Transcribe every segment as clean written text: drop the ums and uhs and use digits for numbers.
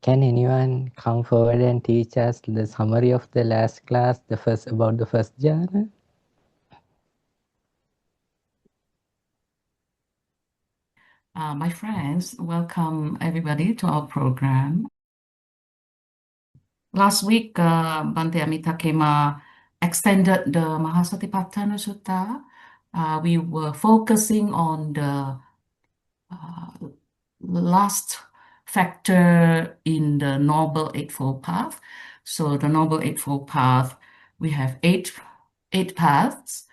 Can anyone come forward and teach us the summary of the last class, about the first jhana? My friends, welcome everybody to our program. Last week, Bhante Amitakema extended the Mahāsatipaṭṭhāna Sutta. We were focusing on the last factor in the Noble Eightfold Path. So the Noble Eightfold Path, we have eight paths: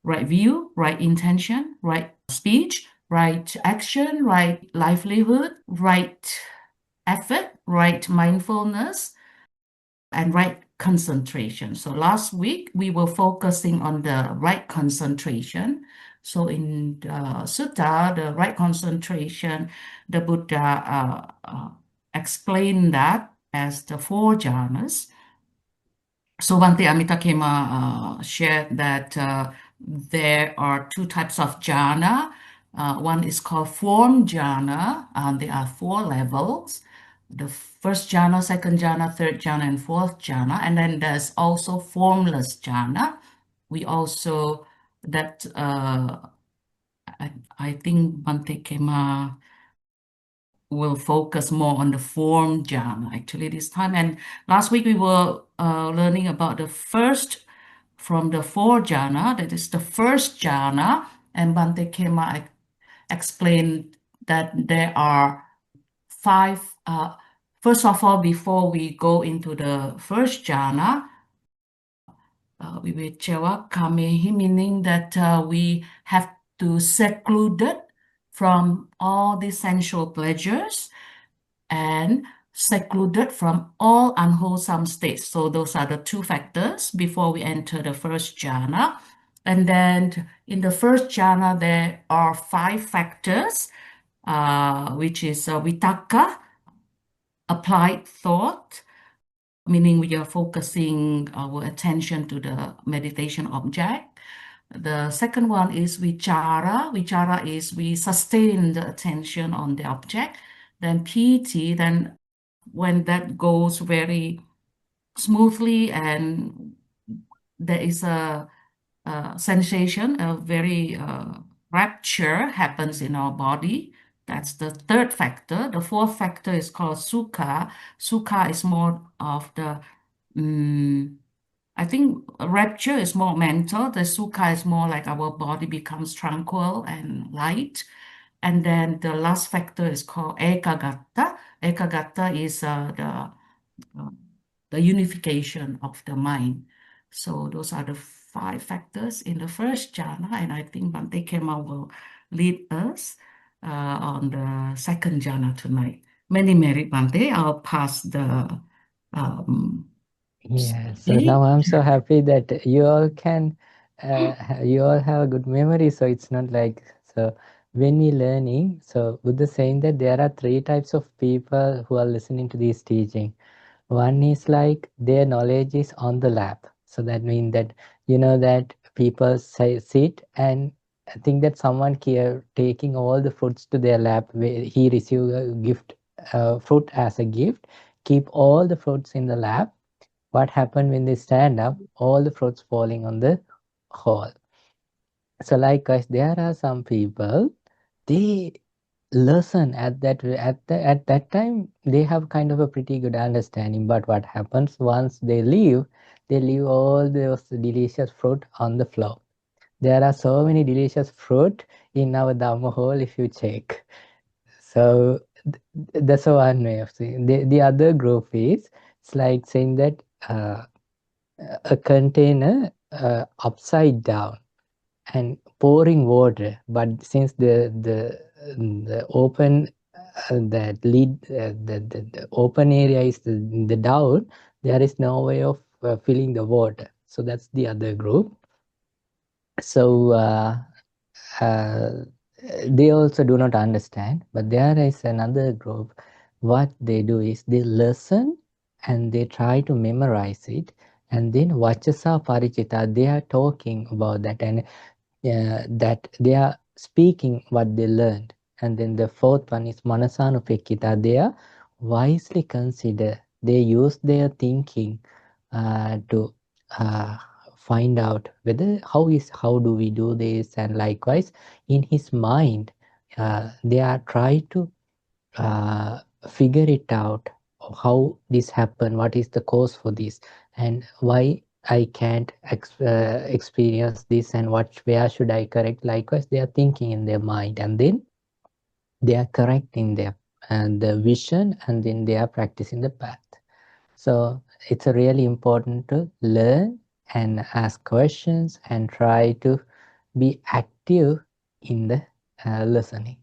right view, right intention, right speech, right action, right livelihood, right effort, right mindfulness, and right concentration. So last week we were focusing on the right concentration. So in the sutta, the right concentration, the Buddha explained that as the four jhanas. So Bhante Amitakema shared that there are two types of jhana. One is called form jhana, and there are four levels: the first jhana, second jhana, third jhana, and fourth jhana. And then there's also formless jhana. We also, that I think Bhante Kema will focus more on the form jhana actually this time. And last week we were learning about the first from the four jhana, that is the first jhana. And Bhante Kema explained that there are five. First of all, before we go into the first jhana, Vivecchava Kamehi, meaning that we have to seclude it from all the sensual pleasures and secluded from all unwholesome states. So those are the two factors before we enter the first jhana. And then in the first jhana, there are five factors, which is vitaka, applied thought, meaning we are focusing our attention to the meditation object. The second one is vichara. Vichara is we sustain the attention on the object. Then piti, then when that goes very smoothly and there is a sensation, a very rapture happens in our body. That's the third factor. The fourth factor is called sukha. Sukha is more of the, I think rapture is more mental. The sukha is more like our body becomes tranquil and light. And then the last factor is called ekagatta. Ekagatta is the unification of the mind. So those are the five factors in the first jhana, and I think Bhante Kema will lead us on the second jhana tonight. Many merit, Bhante. I'll pass the Yeah, so now I'm so happy that you all can, you all have a good memory. So it's not like, so when we learning, so Buddha saying that there are three types of people who are listening to this teaching. One is like their knowledge is on the lap. So that means that, you know, that people sit and think that someone here taking all the fruits to their lap, where he receive a gift, fruit as a gift, keep all the fruits in the lap. What happened when they stand up? All the fruits falling on the hall. So likewise, there are some people, they listen at that time, they have kind of a pretty good understanding. But what happens once they leave all those delicious fruit on the floor. There are so many delicious fruit in our Dhamma hall if you check. So that's one way of saying. The other group is, it's like saying that a container upside down and pouring water, but since the open that lid the open area is the down, there is no way of filling the water. So that's the other group. So they also do not understand, but there is another group. What they do is they listen and they try to memorize it, and then vachasa parichita, they are talking about that, and that they are speaking what they learned. And then the fourth one is manasanupekita, they are wisely consider, they use their thinking to find out whether how do we do this, and likewise in his mind they are trying to uh, figure it out, how this happened, what is the cause for this, and why I can't experience this, and where should I correct. Likewise, they are thinking in their mind, and then they are correcting their and the vision, and then they are practicing the path. So it's a really important to learn and ask questions and try to be active in the listening.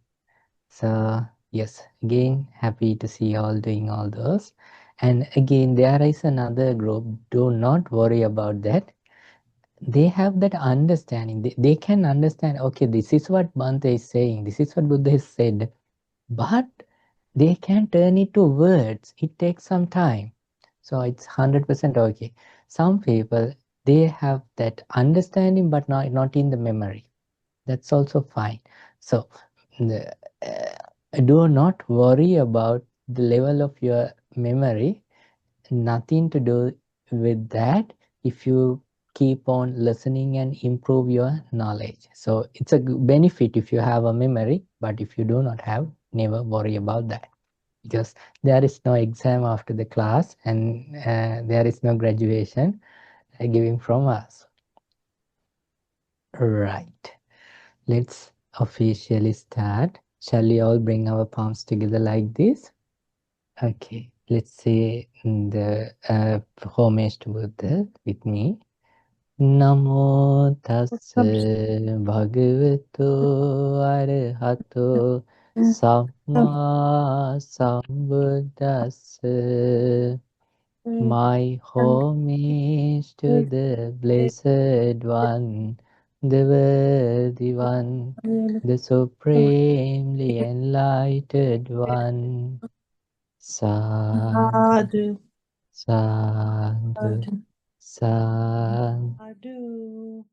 So yes, again, happy to see you all doing all those. And again, there is another group. Do not worry about that. They have that understanding. They can understand, okay, this is what Bhante is saying. This is what Buddha has said. But they can turn it to words. It takes some time. So it's 100% okay. Some people, they have that understanding, but not in the memory. That's also fine. So do not worry about the level of your memory. Nothing to do with that if you keep on listening and improve your knowledge. So it's a benefit if you have a memory, but if you do not have, never worry about that, because there is no exam after the class, and there is no graduation giving from us. Right. Let's officially start. Shall we all bring our palms together like this? Okay, let's say the homage to Buddha with me. Namo tassa bhagavato arahato samma sambuddhassa. My homage to the Blessed One, the Worthy One, the Supremely Enlightened One. Sadhu, Sadhu, sadhu, sadhu, sadhu. sadhu.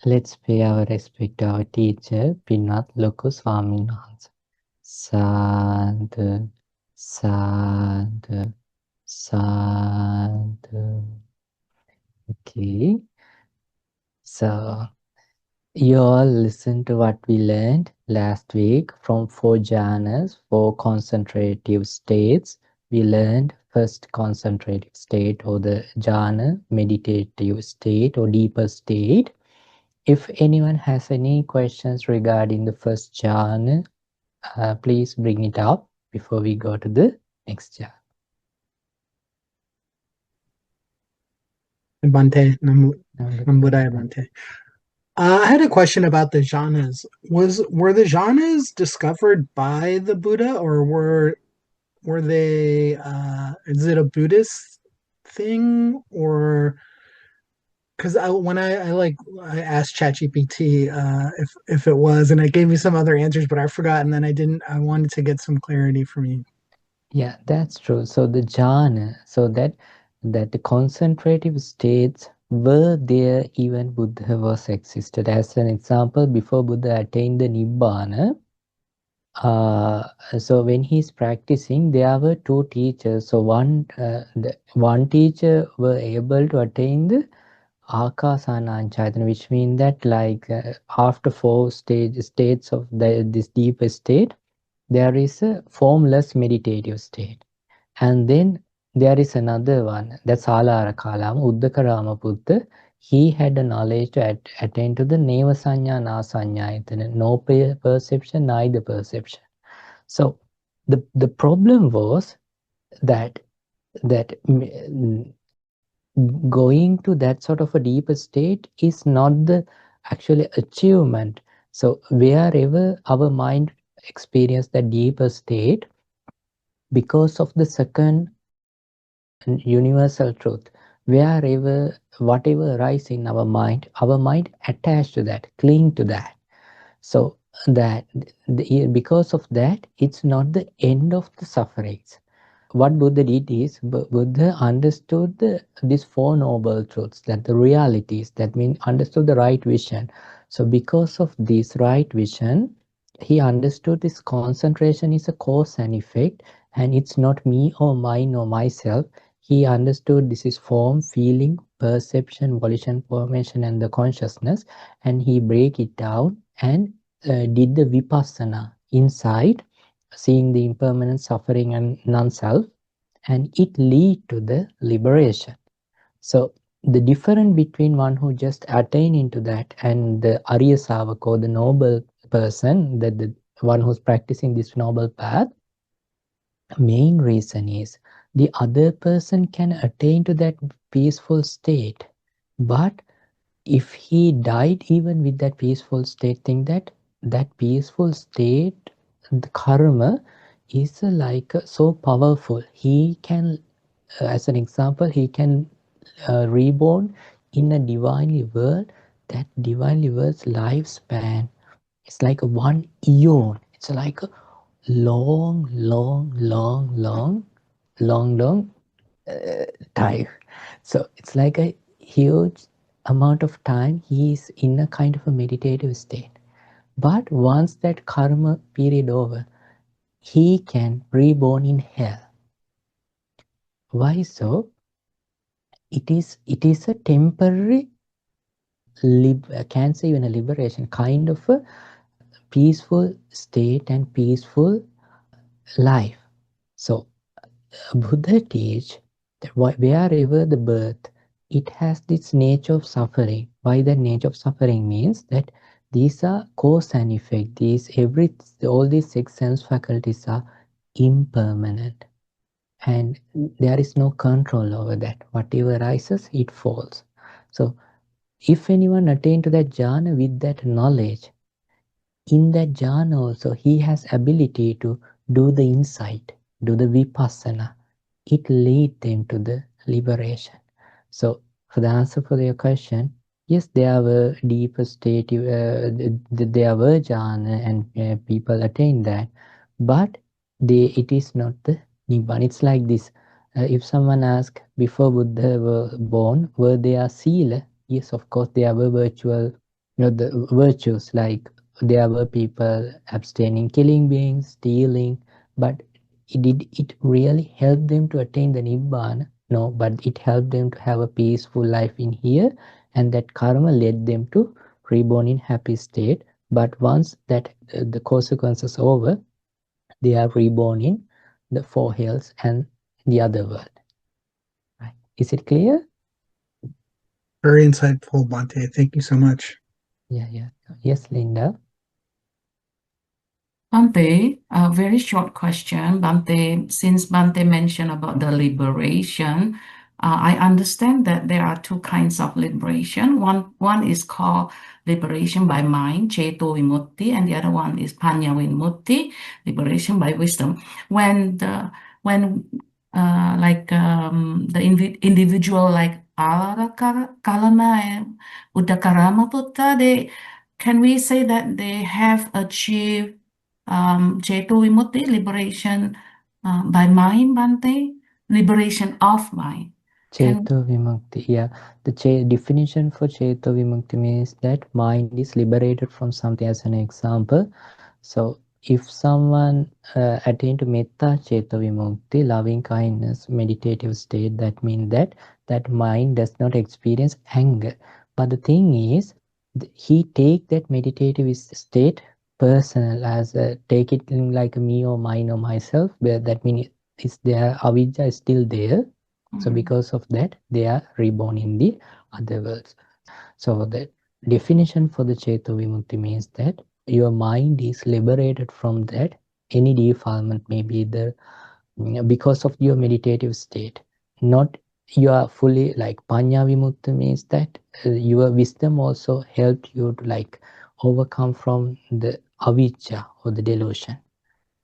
Let's pay our respect to our teacher, Pinat Loku Swamin Wahanse. Sadhu, sadhu, sadhu. Okay, so you all listen to what we learned last week from 4 jhanas, 4 concentrative states. We learned first concentrative state, or the jhana, meditative state or deeper state. If anyone has any questions regarding the first jhana, please bring it up before we go to the next jhana. Bante, Nambudaya Bante. I had a question about the jhanas. Were the jhanas discovered by the Buddha, or were they? Is it a Buddhist thing, or because when I asked ChatGPT if it was, and it gave me some other answers, but I forgot, and then I didn't. I wanted to get some clarity from you. Yeah, that's true. So the jhana, so that the concentrative states were there even Buddha was existed. As an example, before Buddha attained the Nibbana, so when he's practicing, there were 2 teachers. So one teacher were able to attain the Akasananchayatana, which means that like after 4 states of this deeper state, there is a formless meditative state. And then there is another one, that's Alara Kalam, Uddaka Ramaputta. He had the knowledge to attain to the Neva Sanya Na Sanyayatana, no perception, neither perception. So the problem was that going to that sort of a deeper state is not the actually achievement. So wherever our mind experience that deeper state, because of the second universal truth, wherever whatever arises in our mind attached to that, cling to that. So that because of that, it's not the end of the sufferings. What Buddha did is, Buddha understood these 4 noble truths, that the realities, that means understood the right vision. So because of this right vision, he understood this concentration is a cause and effect, and it's not me or mine or myself. He understood this is form, feeling, perception, volition, formation, and the consciousness, and he break it down and did the vipassana inside, seeing the impermanent suffering and non-self, and it lead to the liberation. So the difference between one who just attain into that and the Arya Savaka, or the noble person, that the one who's practicing this noble path, main reason is the other person can attain to that peaceful state, but if he died even with that peaceful state, think that that peaceful state, the karma is like so powerful. He can, as an example, he can reborn in a divinely world. That divinely world's lifespan is like a one eon. It's like a long, long, long, long, long, long time. So it's like a huge amount of time he is in a kind of a meditative state. But once that karma period over, he can reborn in hell. Why so? It is a temporary I can't say even a liberation, kind of a peaceful state and peaceful life. So Buddha teach that wherever the birth, it has this nature of suffering. Why the nature of suffering means that these are cause and effect. All these six sense faculties are impermanent, and there is no control over that. Whatever rises, it falls. So if anyone attain to that jhana with that knowledge, in that jhana also he has ability to do the insight, do the vipassana. It lead them to the liberation. So for the answer for your question, yes, there were deeper state, there were jhana, and people attain that, but it is not the nibbana. It's like this. If someone asks, before Buddha were born, were there sila? Yes, of course there were the virtues, like there were people abstaining, killing beings, stealing, but did it really help them to attain the Nibbana? No, but it helped them to have a peaceful life in here, and that karma led them to reborn in happy state. But once that the consequences over, they are reborn in the four hells and the other world. Right? Is it clear? Very insightful, Bhante. Thank you so much. Yeah. Yes, Linda. Bhante, a very short question. Bhante, since Bhante mentioned about the liberation, I understand that there are two kinds of liberation. One is called liberation by mind, Ceto Vimutti, and the other one is Panya Vimutti, liberation by wisdom. When the individual like Kalama and Udakarama Buddha, can we say that they have achieved Ceto Vimutti, liberation by mind, Bhante? Liberation of mind. Ceto Vimukti, yeah. The definition for Ceto Vimukti means that mind is liberated from something. As an example, so if someone attain to Metta Ceto Vimukti, loving kindness, meditative state, that means that mind does not experience anger. But the thing is, he take that meditative state personal, as take it in like me or mine or myself, where that means is there, avidya is still there. So because of that, they are reborn in the other worlds. So the definition for the Ceto Vimukti means that your mind is liberated from that any defilement, maybe because of your meditative state. Not you are fully like Panya Vimukti means that your wisdom also helped you to like overcome from the avijja or the delusion.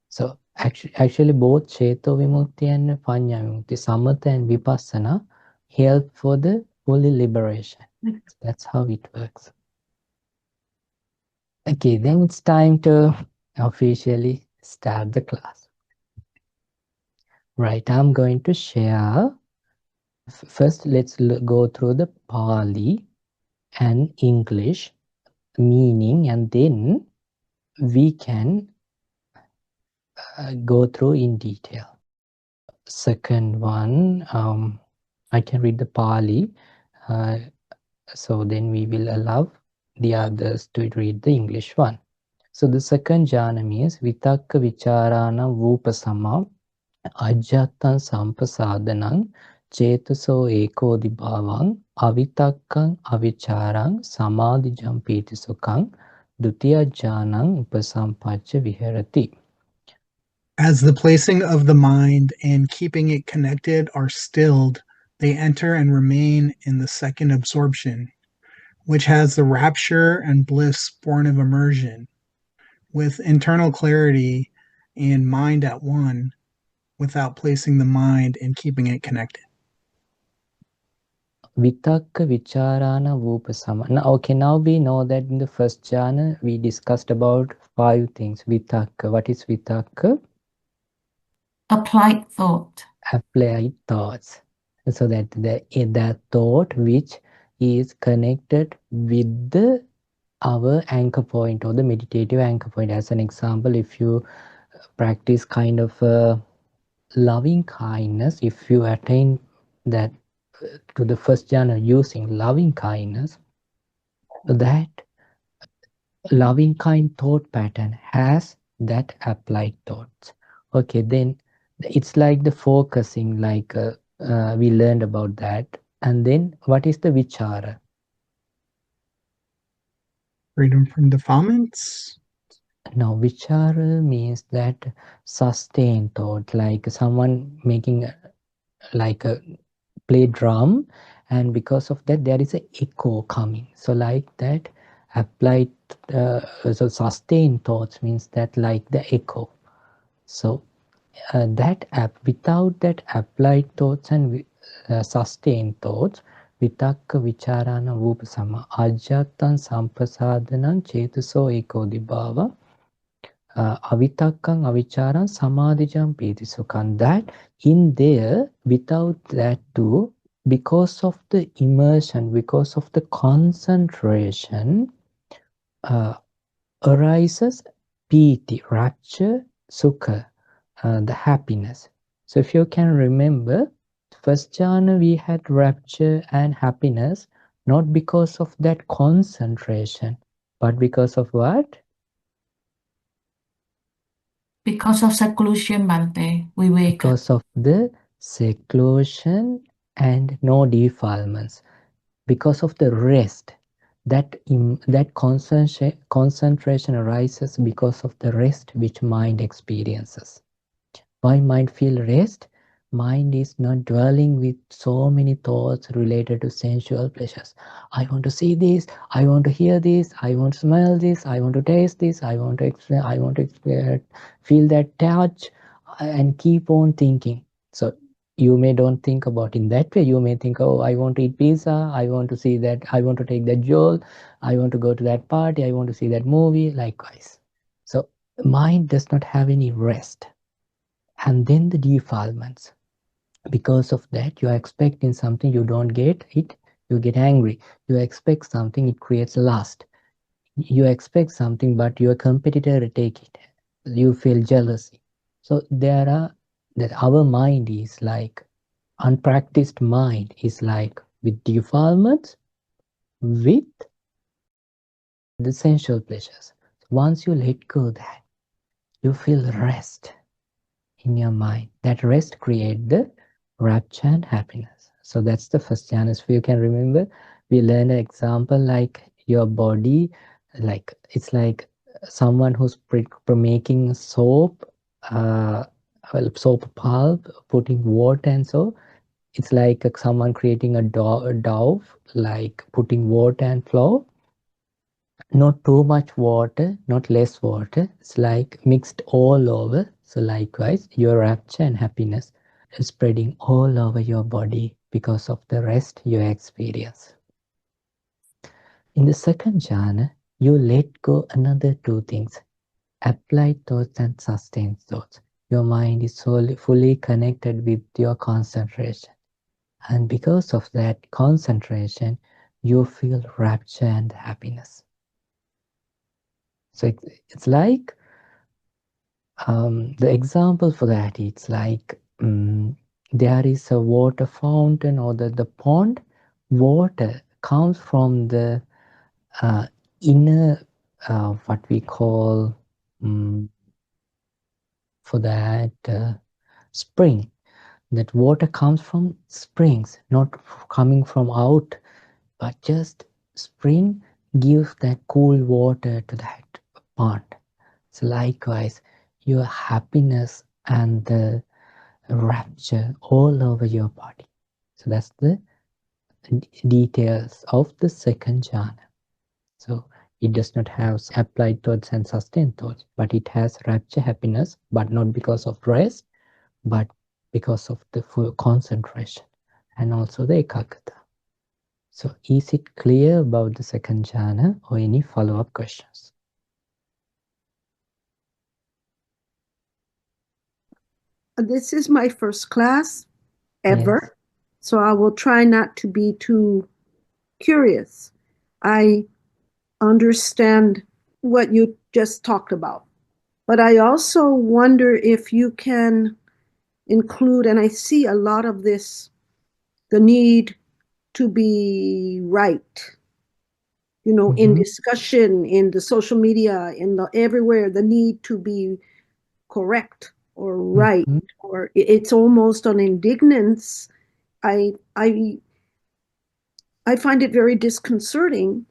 So actually both Ceto Vimukti and Panya Vimukti, Samatha and Vipassana, help for the fully liberation. So that's how it works. Okay, then it's time to officially start the class. Right, I'm going to share. First, let's go through the Pali and English meaning, and then we can go through in detail. second one, I can read the Pali, so then we will allow the others to read the English one. So the second jhana means vitakka vicharana vupasama ajjatan sampasadanang චේතසෝ ඒකෝදි භාවං අවිතක්කං අවිචාරං සමාධිජං පීති සුඛං ဒုတိယ ඥානං උපසම්පච්ච විහෙරති. As the placing of the mind and keeping it connected are stilled, they enter and remain in the second absorption, which has the rapture and bliss born of immersion, with internal clarity and mind at one, without placing the mind and keeping it connected. Vitakka vicharana vupasama. Now, okay, now we know that in the first jhana we discussed about 5 things. Vitakka. What is vitakka? Applied thought. Applied thoughts. So that that thought which is connected with our anchor point or the meditative anchor point. As an example, if you practice kind of loving kindness, if you attain that to the first jhana using loving kindness, that loving kind thought pattern has that applied thoughts. Okay, then it's like the focusing, like we learned about that. And then what is the vichara? Freedom from defilements? Now, vichara means that sustained thought, like someone making like a play drum, and because of that there is a echo coming. So like that applied, so sustained thoughts means that like the echo. So that without that applied thoughts and sustained thoughts, vitakka vicharana vupasama ajjatan sampasadanam චේතසෝ ඒකෝදිභාව avitakkam avicharam samadhijam piti sukham. That in there, without that too, because of the immersion, because of the concentration, arises piti, rapture, sukha, the happiness. So if you can remember, first jhana we had rapture and happiness, not because of that concentration, but because of what? Because of seclusion, Bhante, we wake up. Because of the seclusion and no defilements, because of the rest, that concentration arises because of the rest which mind experiences. Why mind feel rest? Mind is not dwelling with so many thoughts related to sensual pleasures. I want to see this, I want to hear this, I want to smell this, I want to taste this, I want to feel that touch, and keep on thinking. So you may don't think about in that way. You may think, oh, I want to eat pizza, I want to see that, I want to take that jewel, I want to go to that party, I want to see that movie, likewise. So mind does not have any rest. And then the defilements. Because of that, you are expecting something, you don't get it, you get angry. You expect something, it creates lust. You expect something, but your competitor take it. You feel jealousy. So there are that our mind is like unpracticed mind is like with defilements, with the sensual pleasures. Once you let go that, you feel rest in your mind. That rest creates the rapture and happiness. So that's the first jhana. If you can remember, we learned an example like your body, like it's like someone who's making soap, soap pulp, putting water, and so it's like someone creating a dough, like putting water and flour. Not too much water, not less water. It's like mixed all over. So likewise, your rapture and happiness is spreading all over your body because of the rest you experience. In the second jhana, you let go another 2 things: applied thoughts and sustained thoughts. Your mind is fully connected with your concentration. And because of that concentration, you feel rapture and happiness. So it's like, the example for that, it's like there is a water fountain or the pond. Water comes from the inner, what we call, for that, spring. That water comes from springs, not coming from out, but just spring gives that cool water to that pond. So likewise, your happiness and the rapture all over your body. So that's the details of the second jhana. So it does not have applied thoughts and sustained thoughts, but it has rapture, happiness, but not because of rest, but because of the full concentration and also the ekaggata. So is it clear about the second jhana or any follow-up questions? This is my first class ever, Yes. so I will try not to be too curious. I understand what you just talked about, but I also wonder if you can include, and I see a lot of this, the need to be right, in discussion, in the social media, in the everywhere, the need to be correct or right, or it's almost an indignance. I find it very disconcerting.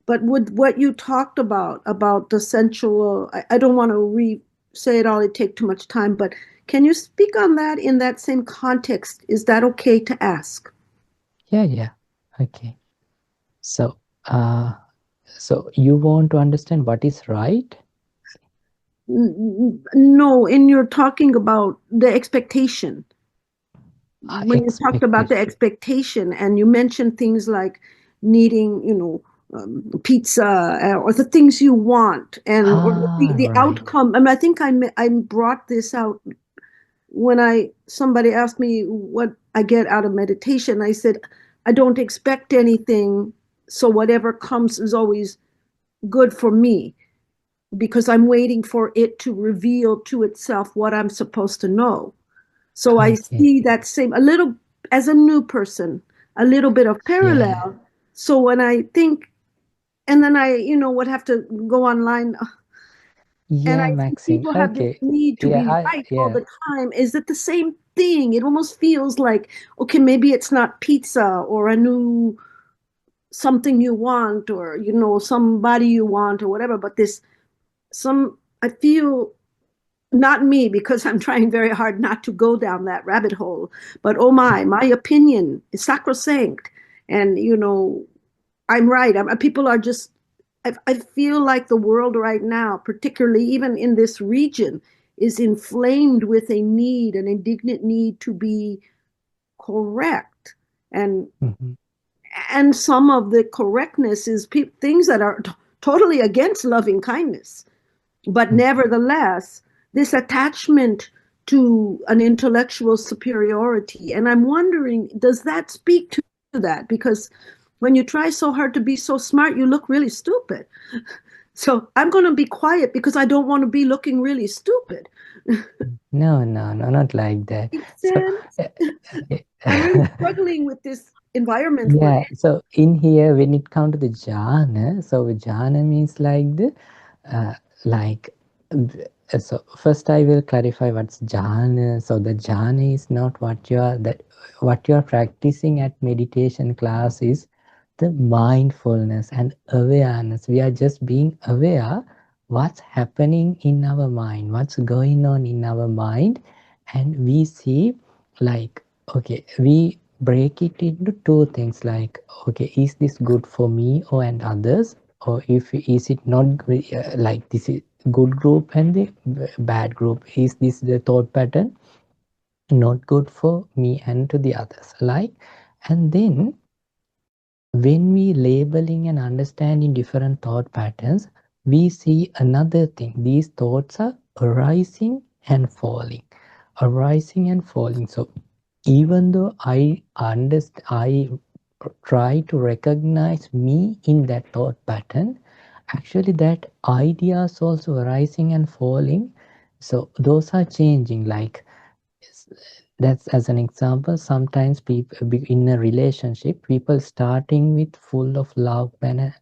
But with what you talked about the sensual, I don't want to say it all, it take too much time, but can you speak on that in that same context? Is that okay to ask? Yeah. Okay. So, so you want to understand what is right? No, and you're talking about the expectation. When you talked about the expectation and you mentioned things like needing, pizza, or the things you want, and or the right. outcome. I mean, I think I brought this out when somebody asked me what I get out of meditation. I said, I don't expect anything, so whatever comes is always good for me because I'm waiting for it to reveal to itself what I'm supposed to know. So I see that same, a little, as a new person, a little bit of parallel. So when I think, and then I, would have to go online, and I see Maxine. people have this need to be right all the time. Is it the same thing? It almost feels like, okay, maybe it's not pizza or a new something you want, or, somebody you want or whatever, but I feel, not me, because I'm trying very hard not to go down that rabbit hole, but oh my opinion is sacrosanct. And, I'm right. People are just, I feel like the world right now, particularly even in this region, is inflamed with an indignant need to be correct. And some of the correctness is things that are totally against loving kindness. But nevertheless, this attachment to an intellectual superiority. And I'm wondering, does that speak to that? Because when you try so hard to be so smart, you look really stupid. So I'm going to be quiet because I don't want to be looking really stupid. No, not like that. I'm really struggling with this environment. Yeah, so in here, when it comes to the jhana, so jhana means like the, so first I will clarify what's jhana. So the jhana is not what you are practicing at meditation class is the mindfulness and awareness. We are just being aware what's happening in our mind, what's going on in our mind, and we see like, okay, we break it into two things like, okay, is this good for me or and others, or is it not like this is good group and the bad group, is this the thought pattern not good for me and to the others, like. And then when we labeling and understanding different thought patterns, we see another thing. These thoughts are arising and falling, arising and falling. So even though I try to recognize me in that thought pattern, actually that ideas also arising and falling. So those are changing. Like that's as an example. Sometimes people in a relationship, people starting with full of love and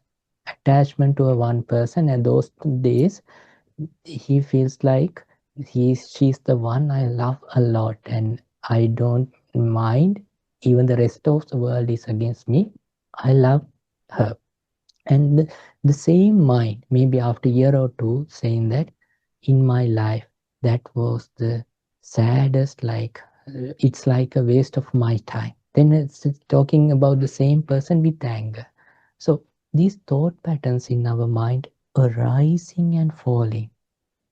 attachment to a one person, and those days he feels like she's the one I love a lot, and I don't mind even the rest of the world is against me. I love her. And the same mind, maybe after a year or two, saying that in my life, that was the saddest, like it's like a waste of my time. Then it's talking about the same person with anger. So these thought patterns in our mind arising and falling.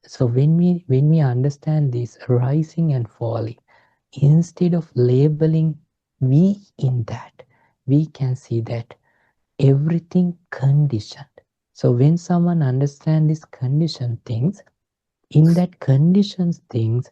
So when we understand this rising and falling, instead of labeling we in that, we can see that everything conditioned. So when someone understands these conditioned things, in that conditioned things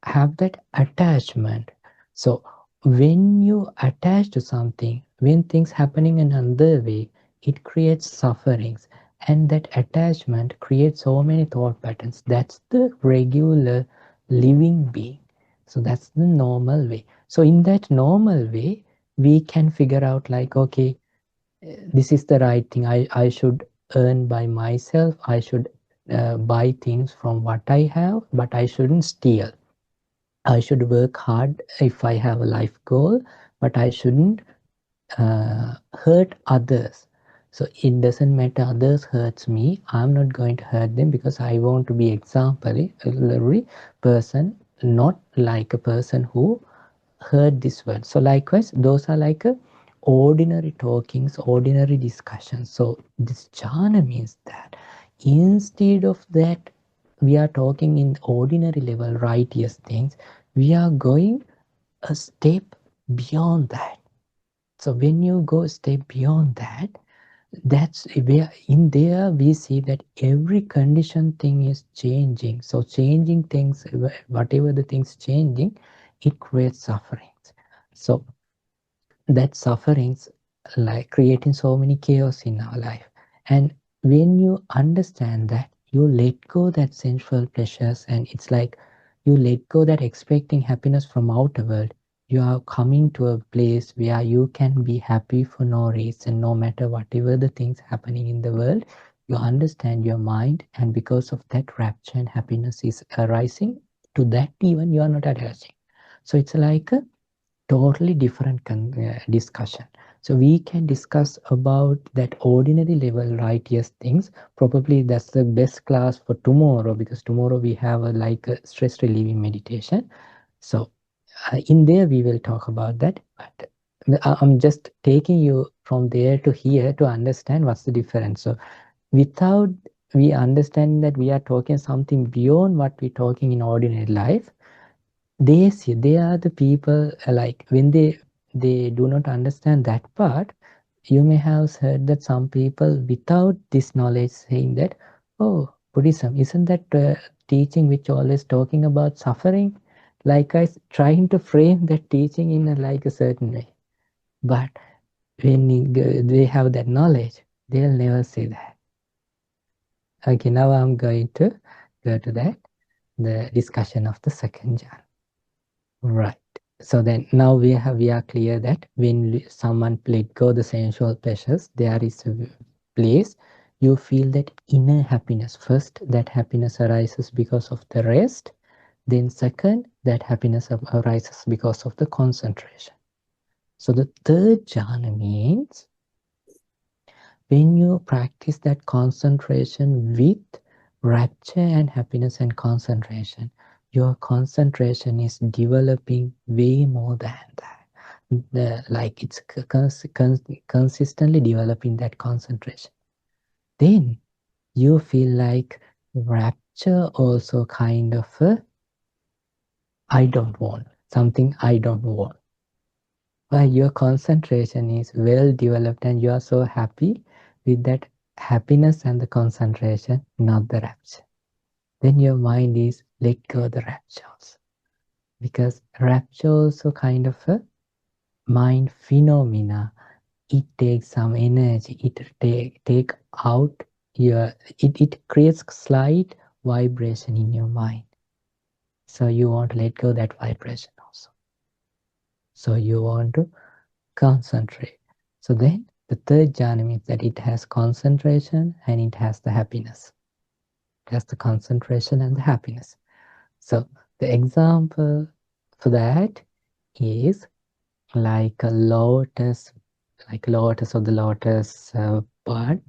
have that attachment. So when you attach to something, when things happening in another way, it creates sufferings. And that attachment creates so many thought patterns. That's the regular living being. So that's the normal way. So in that normal way, we can figure out like, okay, this is the right thing. I should earn by myself. I should buy things from what I have, but I shouldn't steal. I should work hard if I have a life goal, but I shouldn't hurt others. So it doesn't matter others hurts me. I'm not going to hurt them because I want to be exemplary person, not like a person who heard this word. So likewise, those are like a ordinary talkings, ordinary discussions. So this jhana means that instead of that, we are talking in ordinary level righteous things. We are going a step beyond that. So when you go a step beyond that, that's where in there we see that every condition thing is changing. So changing things, whatever the things changing, it creates sufferings. So that sufferings like creating so many chaos in our life. And when you understand that, you let go that sensual pleasures, and it's like you let go that expecting happiness from outer world. You are coming to a place where you can be happy for no reason, no matter whatever the things happening in the world. You understand your mind, and because of that, rapture and happiness is arising. To that, even you are not attaching. So it's like a totally different discussion. So we can discuss about that ordinary level righteous things. Probably that's the best class for tomorrow, because tomorrow we have like a stress relieving meditation. So in there we will talk about that. But I'm just taking you from there to here to understand what's the difference. So without we understand that we are talking something beyond what we're talking in ordinary life, they see they are the people like when they do not understand that part. You may have heard that some people without this knowledge saying that, oh, Buddhism isn't that teaching which always talking about suffering, like I trying to frame that teaching in like a certain way. But when they have that knowledge, they'll never say that. Okay, now I'm going to go to that, the discussion of the second jhana. Right. So then now we are clear that when someone let go the sensual pleasures, there is a place you feel that inner happiness. First, that happiness arises because of the rest. Then second, that happiness arises because of the concentration. So the third jhana means when you practice that concentration with rapture and happiness and concentration, your concentration is developing way more than that. Like it's consistently developing that concentration. Then you feel like rapture also kind of I don't want, something I don't want. But your concentration is well developed and you are so happy with that happiness and the concentration, not the rapture. Then your mind is let go the rapture also. Because rapture also kind of a mind phenomena. It takes some energy. It take out your it creates slight vibration in your mind. So you want to let go that vibration also. So you want to concentrate. So then the third jhana means that it has concentration and it has the happiness. It has the concentration and the happiness. So the example for that is like a lotus, of the lotus bud.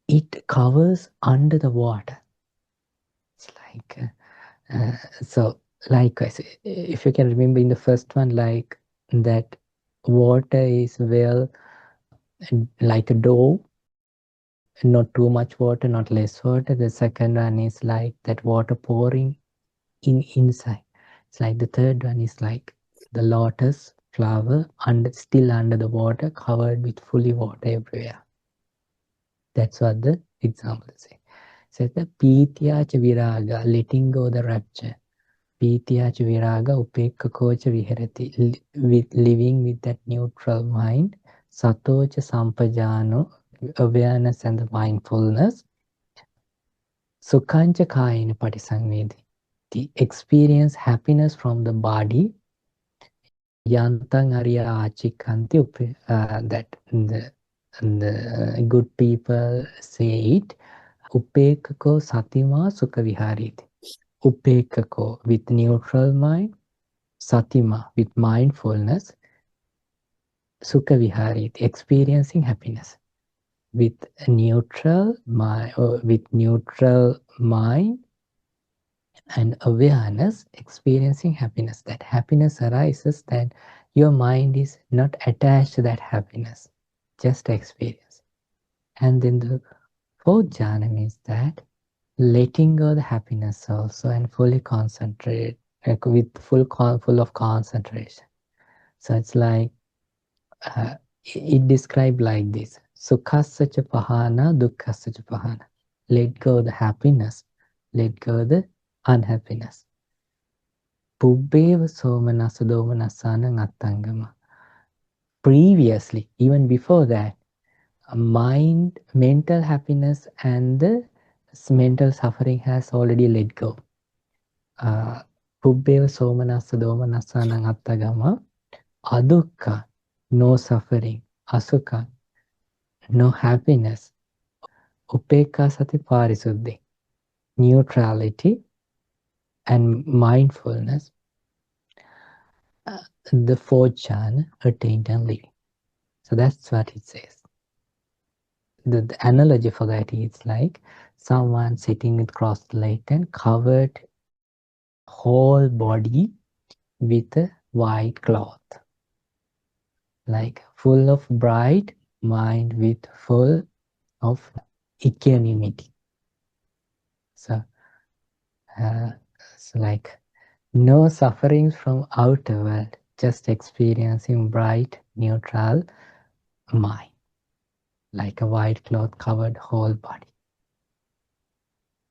It covers under the water. It's like so likewise, if you can remember in the first one, like that water is well like a dough, not too much water, not less water. The second one is like that water pouring in inside. It's like the third one is like the lotus flower still under the water, covered with fully water everywhere. That's what the example says. Says the Pityacha Viraga, letting go the rapture. Pityacha Viraga Upekkakocha Viharati, with living with that neutral mind. Satocha Sampajano, awareness and the mindfulness. Sukhancha Kayana Patisangvedi, the experience happiness from the body. Yantang Arya Achikanti, that the good people say it. Upekako Satima Sukha Vihariti. Upekako with neutral mind, Satima with mindfulness, Sukha Vihariti experiencing happiness. With neutral mind and awareness, experiencing happiness. That happiness arises that your mind is not attached to that happiness, just experience. And then the fourth jhana means that letting go the happiness also and fully concentrate, with full of concentration. So it's like it described like this: Sukhasacha pahana, dukkhasacha pahana. Let go the happiness, let go the unhappiness. Pubbeva somanasa domanasana attangama. Previously, even before that, mental happiness and the mental suffering has already let go. Pubbeva somanasa domanasana attagama. Adukka, no suffering. Asukha, no happiness. Upekka sati parisuddhi, neutrality and mindfulness. The fourth jhana attained and living. So that's what it says. The analogy for that is like someone sitting with crossed legs and covered whole body with a white cloth, like full of bright mind with full of equanimity. So it's like no sufferings from outer world, just experiencing bright, neutral mind, like a white cloth covered whole body.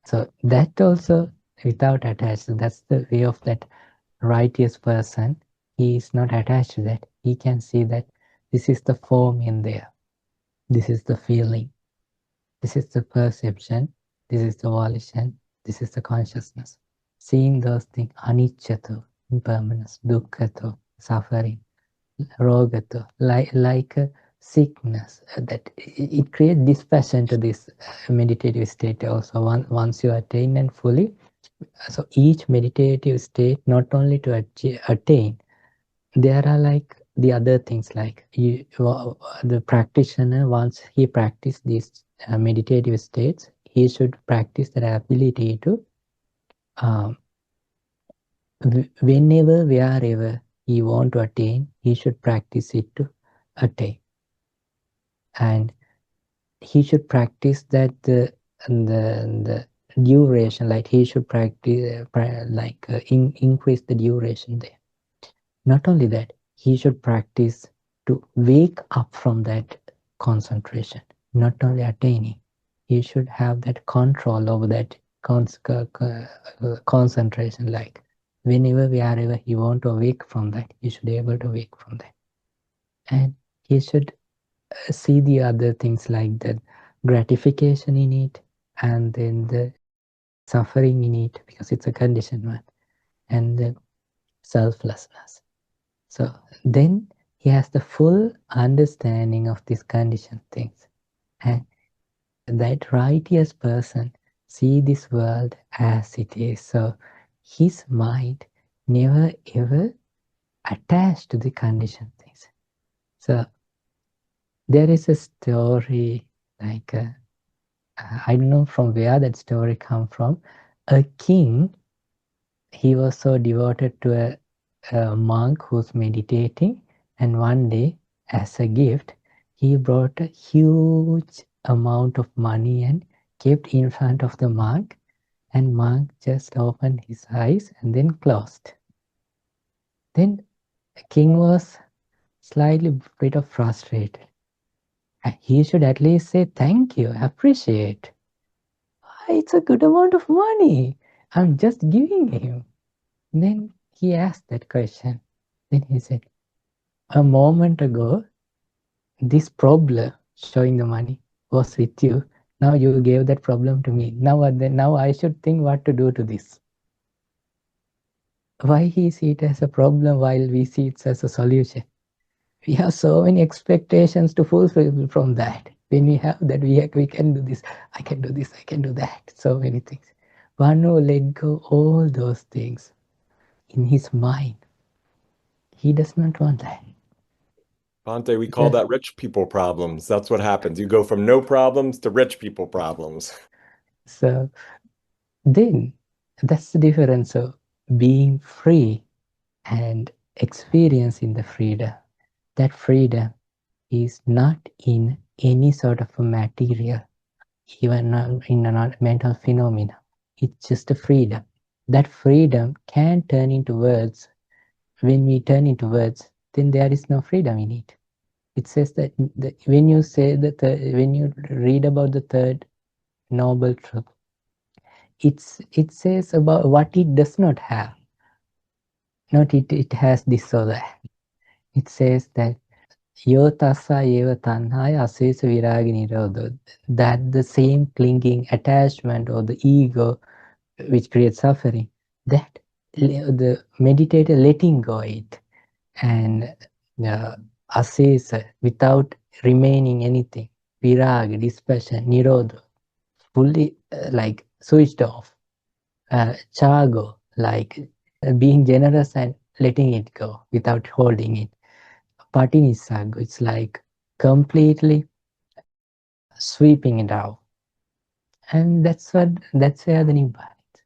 So that also without attachment, that's the way of that righteous person. He is not attached to that. He can see that this is the form in there. This is the feeling. This is the perception. This is the volition. This is the consciousness. Seeing those things, aniccato, impermanence, dukkhato, suffering, rogato, like a sickness, that it creates dispassion to this meditative state also. Once you attain and fully, so each meditative state, not only to attain, there are like the other things, like the practitioner, once he practice these meditative states, he should practice that ability to whenever, wherever he want to attain, he should practice it to attain. And he should practice that the duration, like he should practice increase the duration there. Not only that, he should practice to wake up from that concentration, not only attaining. He should have that control over that concentration, like whenever, wherever he want to wake from that, he should be able to wake from that. And he should see the other things like the gratification in it, and then the suffering in it, because it's a conditioned one. and the selflessness. So then he has the full understanding of these conditioned things. And that righteous person see this world as it is. So his mind never ever attached to the conditioned things. So there is a story, like I don't know from where that story come from. A king, he was so devoted to a monk who's meditating, and one day, as a gift, he brought a huge amount of money and kept in front of the monk, and monk just opened his eyes and then closed. Then the king was slightly bit of frustrated. He should at least say thank you, appreciate. It's a good amount of money. I'm just giving him. Then he asked that question. Then he said, a moment ago, this problem, showing the money, was with you. Now you gave that problem to me. Now I should think what to do to this. Why he see it as a problem while we see it as a solution? We have so many expectations to fulfill from that. When we have that, we can do this, I can do this, I can do that. So many things. One who let go all those things in his mind, he does not want that. Bhante, we call that rich people problems. That's what happens. You go from no problems to rich people problems. So then that's the difference of being free and experiencing the freedom. That freedom is not in any sort of a material, even in a mental phenomena. It's just a freedom. That freedom can turn into words. When we turn into words, then there is no freedom in it. It says that when you say that when you read about the third noble truth, it says about what it does not have. Not it has this or that. It says that yo tassa eva tanhaya asesa viragi nirodho, that the same clinging attachment or the ego which creates suffering, that the meditator letting go it, and asesa, without remaining anything, viraga, dispassion, nirodha, fully like switched off, chago, like being generous and letting it go without holding it, patinisago, it's like completely sweeping it out, and that's where the nibbana is.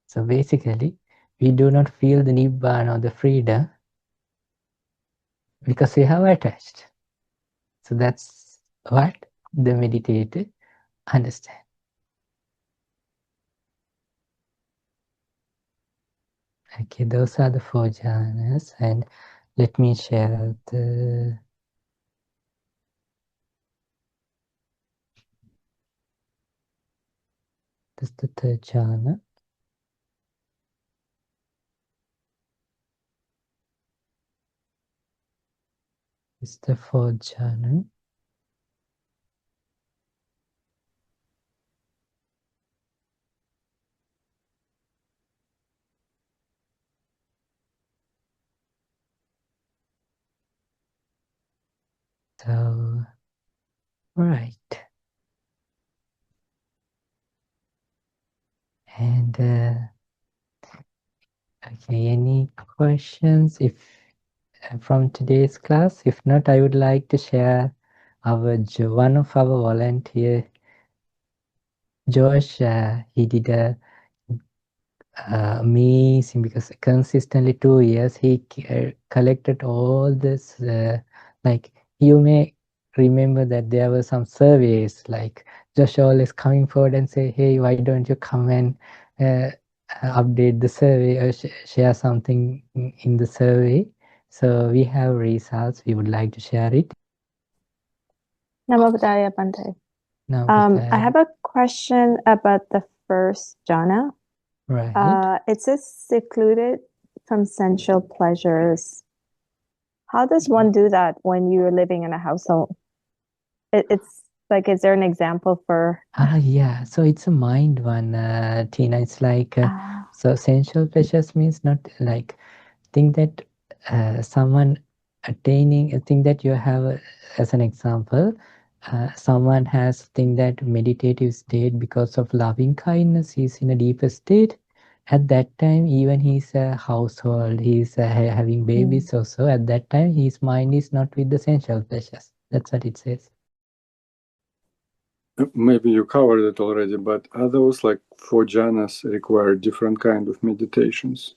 So basically, we do not feel the nibbana or the freedom because we have attached. So that's what the meditator understand. Okay, those are the 4 jhanas, and let me share this the 3rd jhana. It's the 4th jhana. So, right. And okay, any questions if from today's class? If not, I would like to share one of our volunteer, Josh. He did a amazing, because consistently 2 years he collected all this. Like you may remember that there were some surveys, like Josh always coming forward and say, hey, why don't you come and update the survey or share something in the survey. So we have results, we would like to share it. Namo Buddhaya, Bhante. I have a question about the first jhana. Right. It says secluded from sensual pleasures. How does one do that when you're living in a household? It's like, is there an example for? Yeah, so it's a mind one, Tina. It's like So sensual pleasures means not like think that someone attaining a thing that you have as an example, someone has think that meditative state because of loving kindness, he's in a deeper state. At that time, even he's a household, he's having babies also. At that time, his mind is not with the sensual pleasures. That's what it says. Maybe you covered it already, but are those like 4 jhanas require different kind of meditations,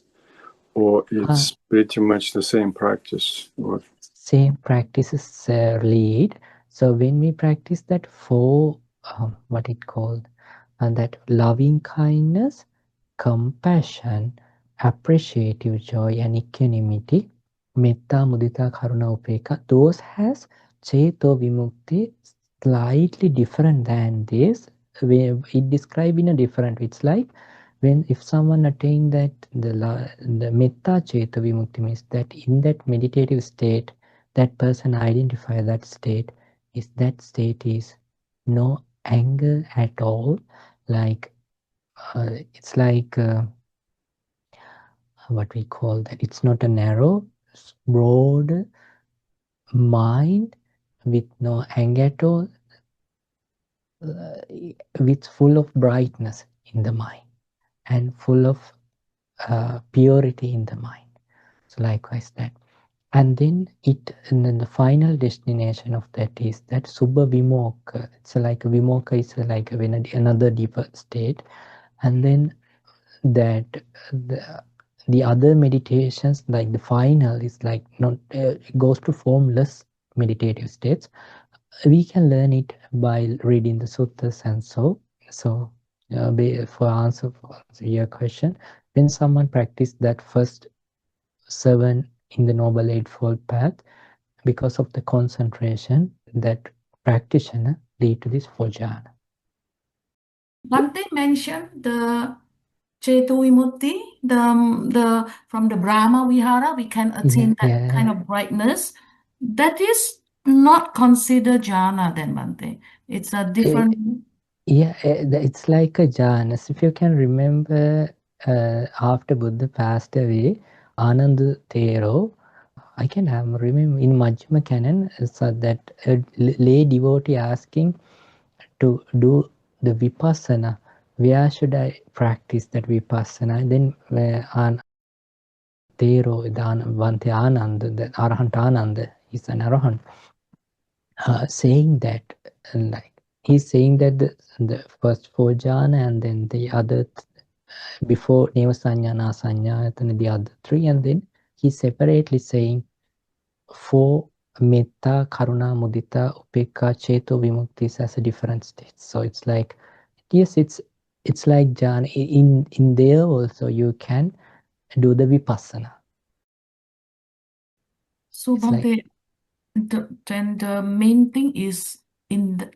or it's pretty much the same practice? Or same practices lead. So when we practice that 4, what it called, and that loving kindness, compassion, appreciative joy, and equanimity, metta, mudita, karuna, upekkha, those has ceto vimukti slightly different than this. It described in a different. It's like when if someone attain that the metta ceto vimukti means that in that meditative state, that person identify that state is no anger at all, like it's like what we call that, it's not a narrow, broad mind with no anger at all, with full of brightness in the mind and full of purity in the mind. So likewise that. And then the final destination of that is that Subha Vimoka. It's like Vimoka is like another deeper state. And then that the other meditations, like the final is like not goes to formless meditative states. We can learn it by reading the suttas and so. So for answer your question, when someone practice that first 7 in the Noble Eightfold Path, because of the concentration, that practitioner lead to this 4 jhana. Bhante mentioned the Ceto Vimutti, the from the Brahma Vihara, we can attain that kind of brightness. That is not considered jhana then, Bhante. It's a different... It's like a jhana. If you can remember, after Buddha passed away, Ananda Thero, I can remember in Majjhima Canon, so that lay devotee asking to do the vipassana, where should I practice that vipassana? Then Thero, Bhante Ananda, the Arahant Ananda, he's an Arahant, saying that, like, he's saying that the first 4 jhana and then the other before Neva Sanya, Na Sanya, and the other 3, and then he's separately saying 4 metta, karuna, mudita, upekkha, ceto, vimuktis as a different state. So it's like, yes, it's like jhana. In there also you can do the vipassana. So Bhante, then the main thing is in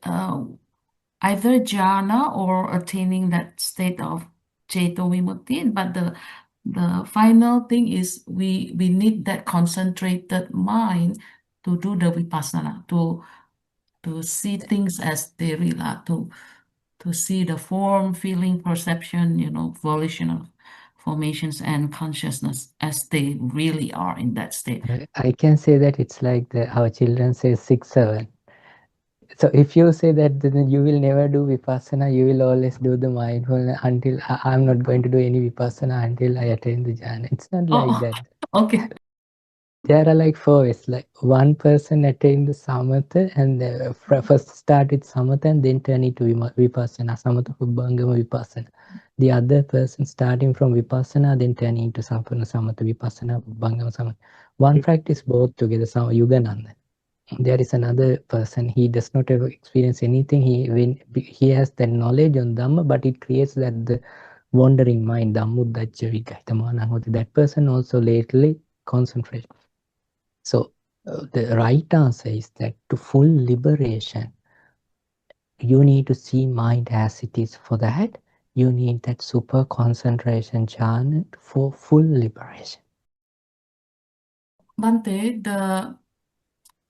either jhana or attaining that state of Ceto Vimukti, but the final thing is we need that concentrated mind to do the vipassana, to see things as they really are, to see the form, feeling, perception, volitional formations and consciousness as they really are in that state. I can say that it's like our children say 6, 7. So if you say that, then you will never do vipassana, you will always do the mindfulness until I'm not going to do any vipassana until I attain the jhana. It's not like that. Okay. There are like 4 ways, like one person attain the samatha and first start with samatha and then turn it to vipassana, samatha pubbangama vipassana. The other person starting from vipassana, then turning into samatha vipassana, pubbangama samatha. One practice both together, Yugananda. There is another person, he does not ever experience anything. He has the knowledge on Dhamma, but it creates that the wandering mind, Dhammuddacca Vigahita, that person also lately concentrates. So the right answer is that to full liberation, you need to see mind as it is. For that, you need that super concentration jhana for full liberation. Bhante,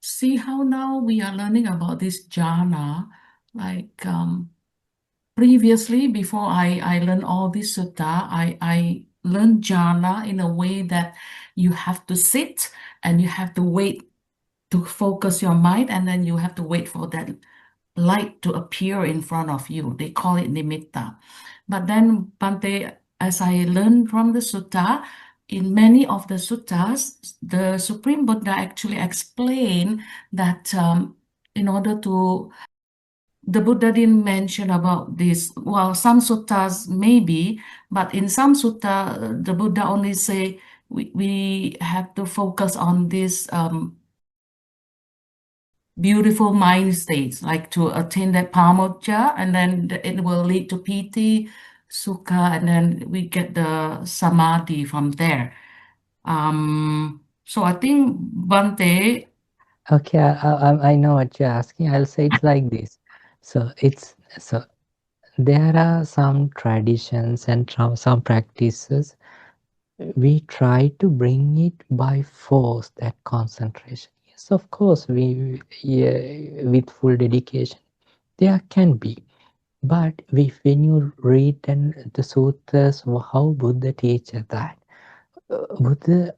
see how now we are learning about this jhana, like previously, before I learned all this sutta, I learn jhana in a way that you have to sit and you have to wait to focus your mind, and then you have to wait for that light to appear in front of you. They call it nimitta. But then, Bhante, as I learned from the sutta, in many of the suttas, the Supreme Buddha actually explained that in order to, the Buddha didn't mention about this. Well, some suttas maybe, but in some sutta, the Buddha only say we have to focus on this beautiful mind states, like to attain that pamokkha, and then it will lead to piti, sukha, and then we get the samadhi from there. So I think, Bhante. Okay, I know what you're asking. I'll say it's like this. So there are some traditions and some practices. We try to bring it by force, that concentration. Yes, of course, with full dedication, there can be. But when you read the sutras, how Buddha teaches that, Buddha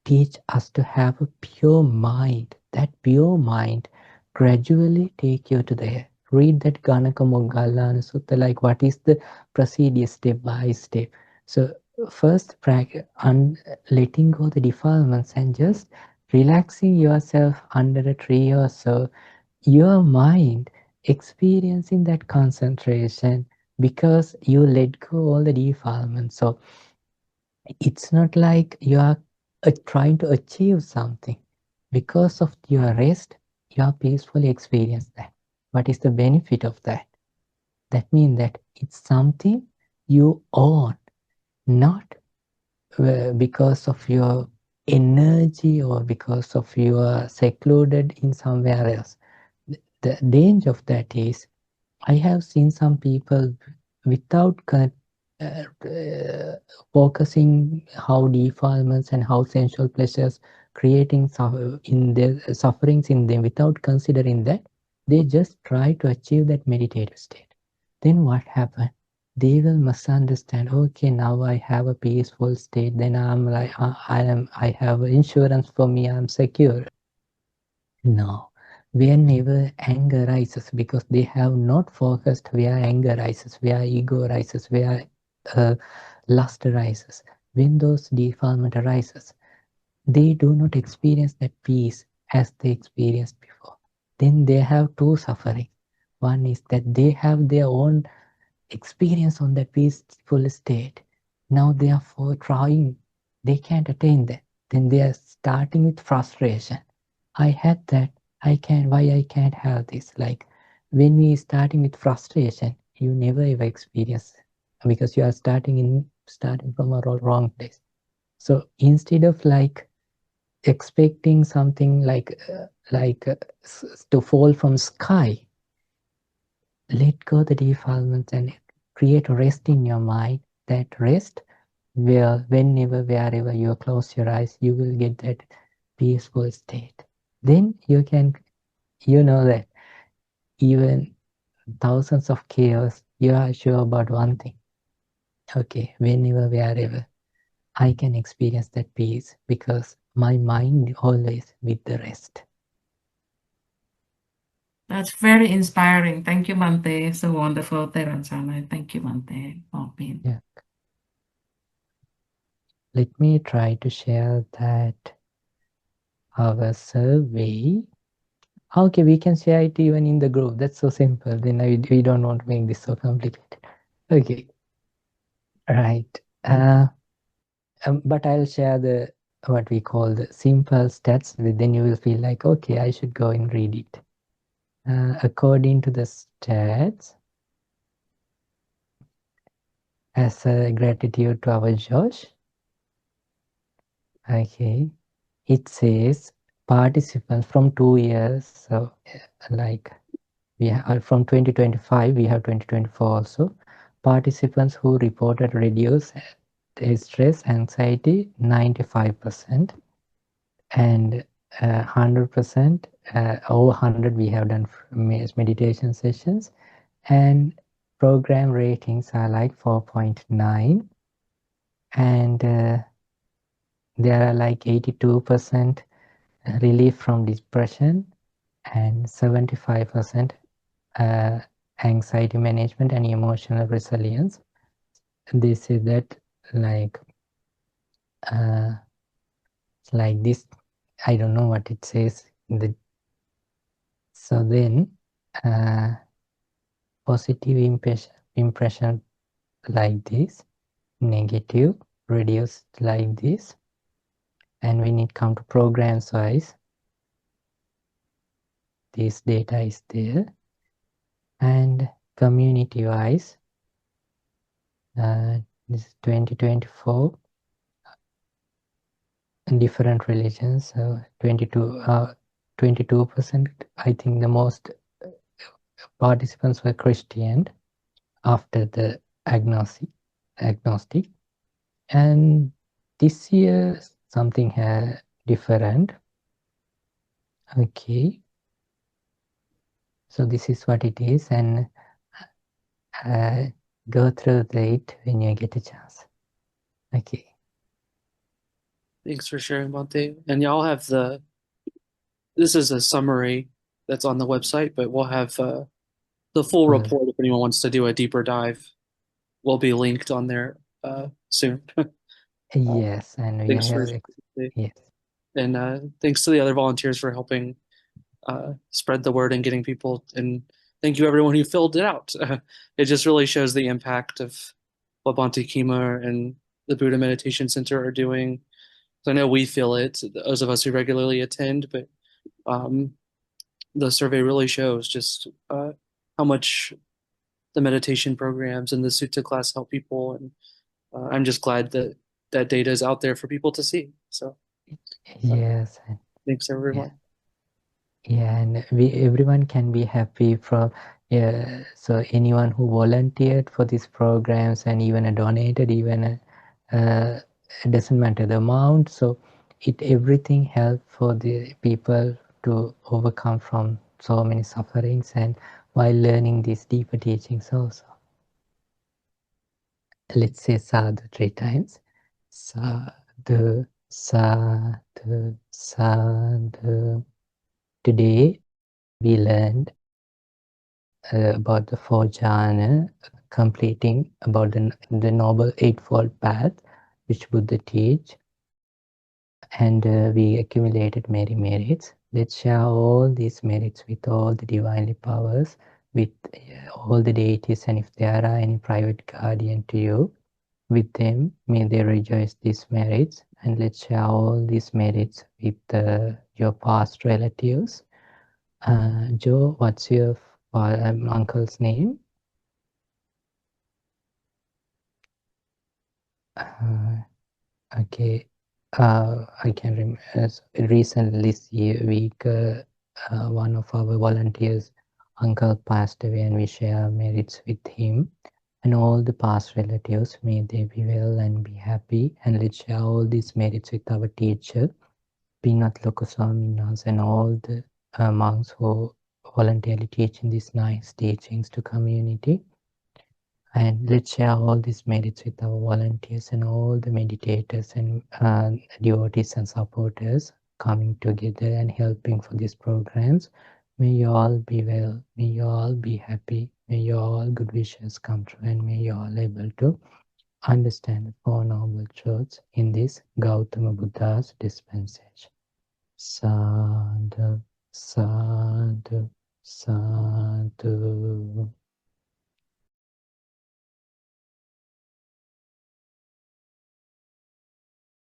teach us to have a pure mind. That pure mind gradually take you to there. Read that Ganaka Moggallana Sutta, like what is the procedure step by step. So first practice letting go the defilements and just relaxing yourself under a tree or so, your mind experiencing that concentration because you let go all the defilements. So it's not like you are trying to achieve something. Because of your rest, you are peacefully experience that. What is the benefit of that? That means that it's something you own, not because of your energy or because of you are secluded in somewhere else. The danger of that is, I have seen some people without focusing how defilements and how sensual pleasures creating in their sufferings in them, without considering that, they just try to achieve that meditative state. Then what happens? They will misunderstand. Okay, now I have a peaceful state. Then I'm like, I have insurance for me. I'm secure. No, whenever anger rises, because they have not focused where anger rises, where ego rises, where lust rises. When those defilement arises, they do not experience that peace as they experienced before. Then they have two sufferings. One is that they have their own experience on that peaceful state. Now they are trying, they can't attain that. Then they are starting with frustration. I had that, why I can't have this? Like when we starting with frustration, you never ever experience, because you are starting from a wrong place. So instead of like expecting something like to fall from sky, let go the defilements and create a rest in your mind. That rest, where whenever, wherever you close your eyes, you will get that peaceful state. Then you can, that even thousands of chaos, you are sure about one thing. Okay, whenever, wherever, I can experience that peace because my mind always with the rest. That's very inspiring. Thank you, Bhante. So wonderful, Teransana. Thank you, Bhante. Yeah. Let me try to share that our survey. Okay, we can share it even in the group. That's so simple. Then we don't want to make this so complicated. Okay. Right. But I'll share the what we call the simple stats. Then you will feel like, okay, I should go and read it. According to the stats, as a gratitude to our Josh, okay, it says participants from 2 years. So like we have from 2025, we have 2024 also. Participants who reported reduced stress, anxiety, 95%, and 100%, over 100 we have done meditation sessions, and program ratings are like 4.9, and there are like 82% relief from depression and 75% anxiety management and emotional resilience. They say that like this, I don't know what it says. So then positive impression like this, negative reduced like this, and when it comes to programs wise, this data is there, and community wise, this is 2024 different religions, 22%. I think the most participants were Christian after the agnostic, and this year something different. Okay, so this is what it is, and go through it when you get a chance. Okay. Thanks for sharing, Bhante. And y'all have this is a summary that's on the website, but we'll have the full report if anyone wants to do a deeper dive. Will be linked on there soon. Yes, and we have yes. And thanks to the other volunteers for helping spread the word and getting people. And thank you everyone who filled it out. It just really shows the impact of what Bhante Kima and the Buddha Meditation Center are doing. So I know we feel it, those of us who regularly attend, but the survey really shows just how much the meditation programs and the sutta class help people. And I'm just glad that that data is out there for people to see. So yes, thanks everyone. Yeah, and everyone can be happy from so anyone who volunteered for these programs and even donated, even it doesn't matter the amount, so everything helped for the people to overcome from so many sufferings and while learning these deeper teachings also. Let's say sadhu 3 times. Sadhu, sadhu, sadhu. Today we learned about the 4 jhana, completing about the Noble Eightfold Path, which Buddha teach, and we accumulated many merits. Let's share all these merits with all the divinely powers, with all the deities, and if there are any private guardian to you, with them, may they rejoice these merits, and let's share all these merits with your past relatives. Joe, what's your uncle's name? Okay, I can remember recently this week, one of our volunteers' uncle passed away, and we share merits with him. And all the past relatives, may they be well and be happy. And let's share all these merits with our teacher, Pinat Lokoswaminas, and all the monks who voluntarily teaching these nice teachings to community. And let's share all these merits with our volunteers and all the meditators and devotees and supporters coming together and helping for these programs. May you all be well. May you all be happy. May your all good wishes come true, and may you all able to understand the Four Noble Truths in this Gautama Buddha's dispensation. Sadhu, sadhu, sadhu.